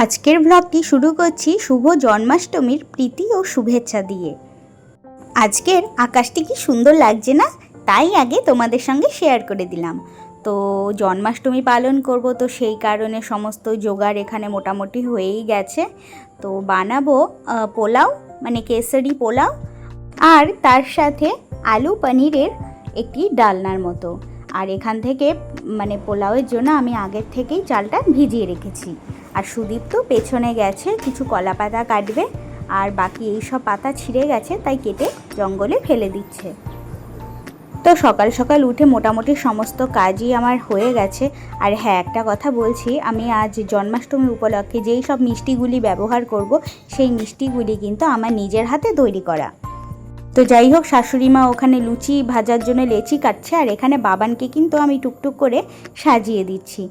আজকের ব্লগটি শুরু করছি শুভ জন্মাষ্টমীর প্রীতি ও শুভেচ্ছা দিয়ে। আজকের আকাশটি কি সুন্দর লাগছে না, তাই আগে তোমাদের সঙ্গে শেয়ার করে দিলাম। তো জন্মাষ্টমী পালন করব, তো সেই কারণে সমস্ত জোগাড় এখানে মোটামুটি হয়েই গেছে। তো বানাবো পোলাও, মানে কেসরি পোলাও, আর তার সাথে আলু পনিরের একটি ডালনার মতো। আর এখান থেকে মানে পোলাওয়ের জন্য আমি আগের থেকেই চালটা ভিজিয়ে রেখেছি। আর সুদীপ তো পেছনে গেছে কিছু কলা পাতা কাটবে, আর বাকি এই সব পাতা ছিঁড়ে গেছে তাই কেটে জঙ্গলে ফেলে দিচ্ছে। তো সকাল সকাল উঠে মোটামুটি সমস্ত কাজই আমার হয়ে গেছে। আর হ্যাঁ, একটা কথা বলছি, আমি আজ জন্মাষ্টমী উপলক্ষে যেই সব মিষ্টিগুলি ব্যবহার করব, সেই মিষ্টিগুলি কিন্তু আমার নিজের হাতে তৈরি করা। তো যাই হোক, শাশুড়ি মা ওখানে লুচি ভাজার জন্য লেচি কাটছে, আর এখানে বাবানকে কিন্তু আমি টুকটুক করে সাজিয়ে দিচ্ছি।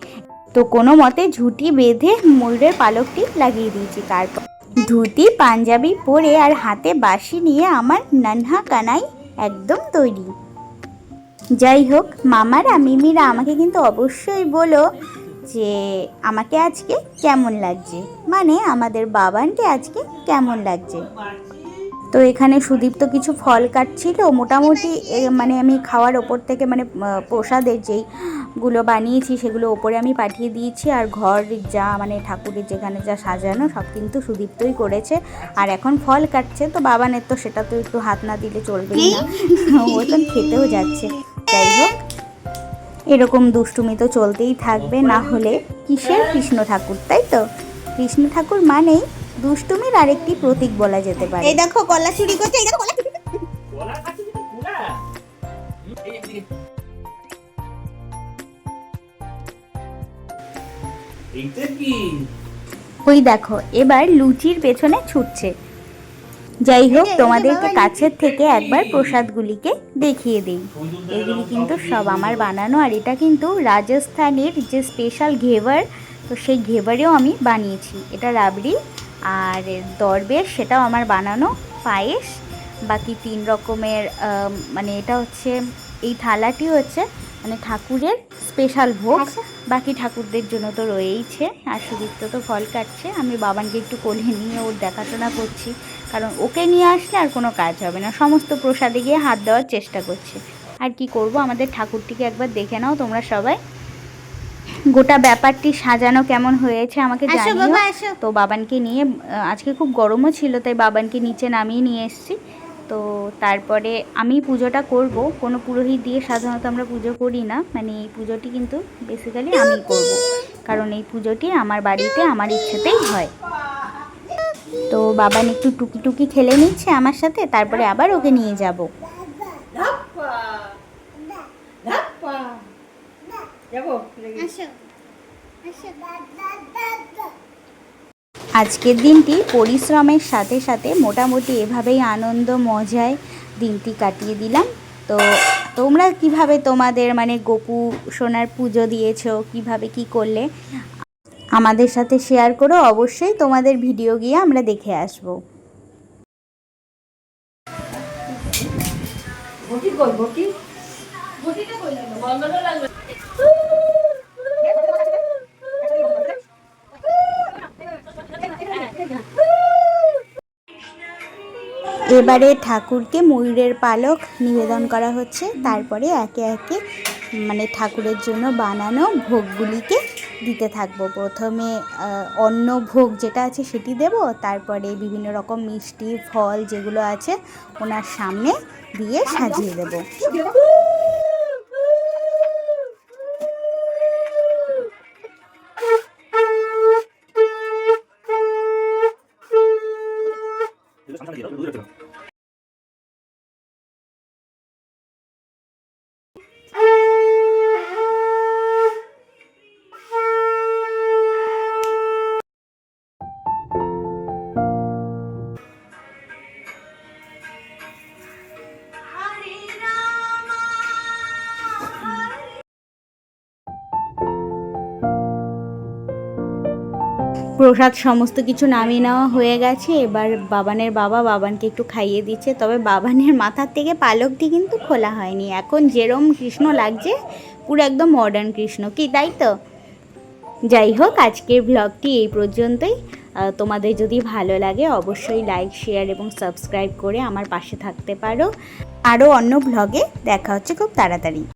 তো কোনো মতে ঝুঁটি বেঁধে ময়ূরের পালকটি লাগিয়ে দিয়েছি। তারপর ধুতি পাঞ্জাবি পরে আর হাতে বাঁশি নিয়ে আমার নানহা কানাই একদম তৈরি। যাই হোক, মামারা মিমিরা আমাকে কিন্তু অবশ্যই বলো যে আমাকে আজকে কেমন লাগছে, মানে আমাদের বাবানকে আজকে কেমন লাগছে। তো এখানে সুদীপ তো কিছু ফল কাটছিল, মোটামুটি মানে আমি খাওয়ার ওপর থেকে মানে প্রসাদের যেইগুলো বানিয়েছি সেগুলো ওপরে আমি পাঠিয়ে দিয়েছি। আর ঘর যা মানে ঠাকুরের যেখানে যা সাজানো সব কিন্তু সুদীপ্তই করেছে। আর এখন ফল কাটছে, তো বাবানের তো সেটা তো একটু হাত না দিলে চলবেই না, ও তো খেতেও যাচ্ছে। যাই হোক, এরকম দুষ্টুমি তো চলতেই থাকবে, না হলে কিসের কৃষ্ণ ঠাকুর, তাই তো? কৃষ্ণ ঠাকুর মানেই দুষ্টুমির আরেকটি প্রতীক বলা যেতে পারে। এই দেখো কলা চুরি করছে, এই দেখো কলা চুরি করছে। ওই দেখো এবার লুচির পেছনে ছুটছে। যাই হোক, তোমাদেরকে কাছের থেকে একবার প্রসাদগুলিকে দেখিয়ে দিই। এগুলি কিন্তু সব আমার বানানো, আর এটা কিন্তু রাজস্থানের যে স্পেশাল ঘেভার, তো সেই ঘেভারেও আমি বানিয়েছি। এটা রাবড়ি আর দরবেশ, সেটাও আমার বানানো। পায়েস, বাকি 3 রকমের মানে এটা হচ্ছে, এই থালাটি হচ্ছে মানে ঠাকুরের স্পেশাল ভোগ। বাকি ঠাকুরদের জন্য তো রয়েইছে। আর সুদীপ্ত তো ফল কাটছে, আমি বাবানকে একটু কোলে নিয়ে ওর দেখাশোনা করছি, কারণ ওকে নিয়ে আসলে আর কোনো কাজ হবে না। সমস্ত প্রসাদে গিয়ে হাত দেওয়ার চেষ্টা করছে। আর কি করব, আমাদের ঠাকুরটিকে একবার দেখে নাও তোমরা সবাই। গোটা ব্যাপারটি সাজানো কেমন হয়েছে আমাকে জানিও। তো বাবানকে নিয়ে, আজকে খুব গরমও ছিল তাই বাবানকে নিচে নামিয়ে নিয়ে এসেছি। তো তারপরে আমি পুজোটা করব। কোনো পুরোহিত দিয়ে সাধারণত আমরা পুজো করি না, মানে এই পুজোটি কিন্তু বেসিক্যালি আমি করব, কারণ এই পুজোটি আমার বাড়িতে আমার ইচ্ছেতেই হয়। তো বাবান একটু টুকি টুকি খেলে নিচ্ছে আমার সাথে, তারপরে আবার ওকে নিয়ে যাব। আজকের দিনটি পরিশ্রমের সাথে সাথে মোটামুটি এভাবেই আনন্দ মজায় দিনটি কাটিয়ে দিলাম। তো তোমরা কিভাবে তোমাদের মানে গোপু সোনার পুজো দিয়েছো, কিভাবে কি করলে আমাদের সাথে শেয়ার করো। অবশ্যই তোমাদের ভিডিও গিয়ে আমরা দেখে আসবো। এবারে ঠাকুরকে ময়ূরের পালক নিবেদন করা হচ্ছে। তারপরে একে একে মানে ঠাকুরের জন্য বানানো ভোগগুলিকে দিতে থাকবো। প্রথমে অন্ন ভোগ যেটা আছে সেটি দেব, তারপরে বিভিন্ন রকম মিষ্টি ফল যেগুলো আছে ওনার সামনে দিয়ে সাজিয়ে দেব। প্রসাদ সমস্ত কিছু নামিয়ে নেওয়া হয়ে গেছে। এবার বাবানের বাবা বাবানকে একটু খাইয়ে দিচ্ছে, তবে বাবানের মাথার থেকে পালকটি কিন্তু খোলা হয়নি। এখন যেরম কৃষ্ণ লাগছে পুরো একদম মডার্ন কৃষ্ণ, কি তাই তো? যাই হোক, আজকের ব্লগটি এই পর্যন্তই। তোমাদের যদি ভালো লাগে অবশ্যই লাইক, শেয়ার এবং সাবস্ক্রাইব করে আমার পাশে থাকতে পারো। আরও অন্য ব্লগে দেখা হচ্ছে খুব তাড়াতাড়ি।